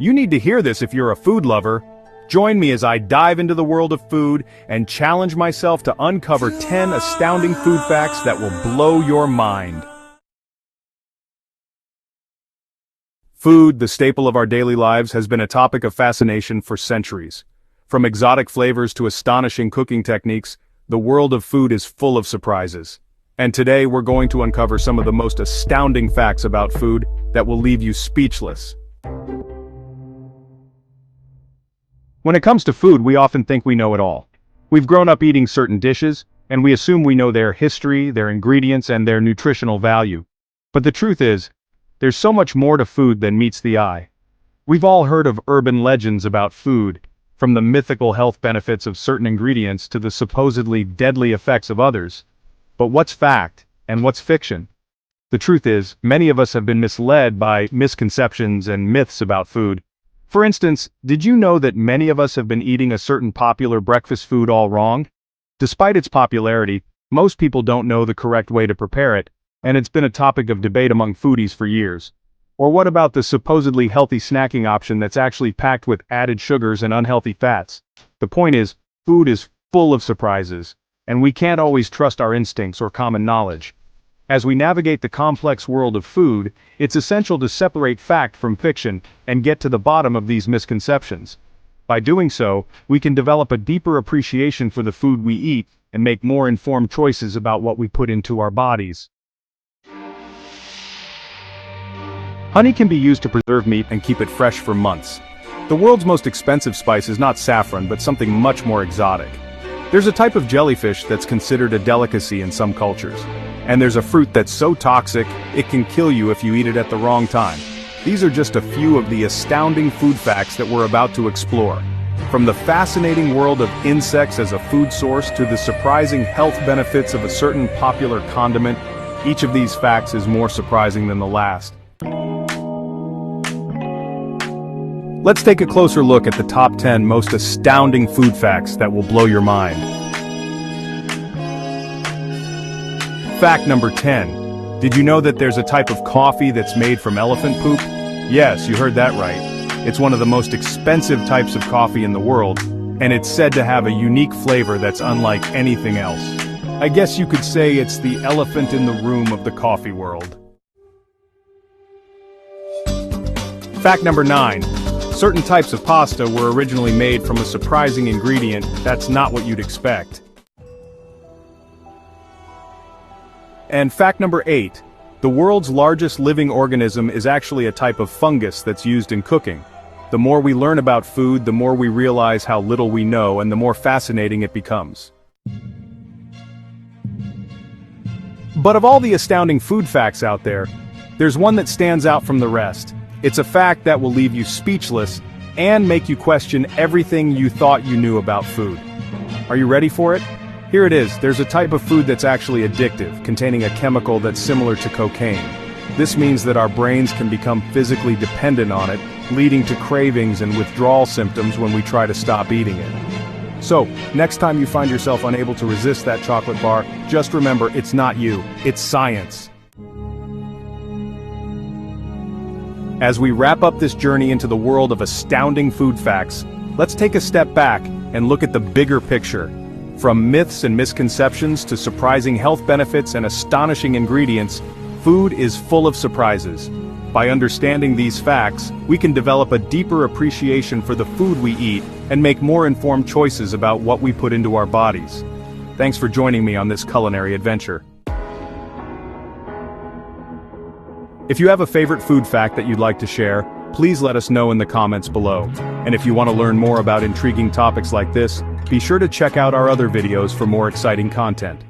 You need to hear this if you're a food lover. Join me as I dive into the world of food and challenge myself to uncover 10 astounding food facts that will blow your mind. Food, the staple of our daily lives, has been a topic of fascination for centuries. From exotic flavors to astonishing cooking techniques, the world of food is full of surprises. And today we're going to uncover some of the most astounding facts about food that will leave you speechless. When it comes to food, we often think we know it all. We've grown up eating certain dishes, and we assume we know their history, their ingredients, and their nutritional value. But the truth is, there's so much more to food than meets the eye. We've all heard of urban legends about food, from the mythical health benefits of certain ingredients to the supposedly deadly effects of others. But what's fact, and what's fiction? The truth is, many of us have been misled by misconceptions and myths about food. For instance, did you know that many of us have been eating a certain popular breakfast food all wrong? Despite its popularity, most people don't know the correct way to prepare it, and it's been a topic of debate among foodies for years. Or what about the supposedly healthy snacking option that's actually packed with added sugars and unhealthy fats? The point is, food is full of surprises, and we can't always trust our instincts or common knowledge. As we navigate the complex world of food, it's essential to separate fact from fiction and get to the bottom of these misconceptions. By doing so, we can develop a deeper appreciation for the food we eat and make more informed choices about what we put into our bodies. Honey can be used to preserve meat and keep it fresh for months. The world's most expensive spice is not saffron, but something much more exotic. There's a type of jellyfish that's considered a delicacy in some cultures. And there's a fruit that's so toxic, it can kill you if you eat it at the wrong time. These are just a few of the astounding food facts that we're about to explore. From the fascinating world of insects as a food source to the surprising health benefits of a certain popular condiment, each of these facts is more surprising than the last. Let's take a closer look at the top 10 most astounding food facts that will blow your mind. Fact number 10. Did you know that there's a type of coffee that's made from elephant poop? Yes, you heard that right. It's one of the most expensive types of coffee in the world, and it's said to have a unique flavor that's unlike anything else. I guess you could say it's the elephant in the room of the coffee world. Fact number 9. Certain types of pasta were originally made from a surprising ingredient that's not what you'd expect. And fact number 8. The world's largest living organism is actually a type of fungus that's used in cooking. The more we learn about food, the more we realize how little we know, and the more fascinating it becomes. But of all the astounding food facts out there, there's one that stands out from the rest. It's a fact that will leave you speechless and make you question everything you thought you knew about food. Are you ready for it? Here it is. There's a type of food that's actually addictive, containing a chemical that's similar to cocaine. This means that our brains can become physically dependent on it, leading to cravings and withdrawal symptoms when we try to stop eating it. So, next time you find yourself unable to resist that chocolate bar, just remember it's not you, it's science. As we wrap up this journey into the world of astounding food facts, let's take a step back and look at the bigger picture. From myths and misconceptions to surprising health benefits and astonishing ingredients, food is full of surprises. By understanding these facts, we can develop a deeper appreciation for the food we eat and make more informed choices about what we put into our bodies. Thanks for joining me on this culinary adventure. If you have a favorite food fact that you'd like to share, please let us know in the comments below. And if you want to learn more about intriguing topics like this, be sure to check out our other videos for more exciting content.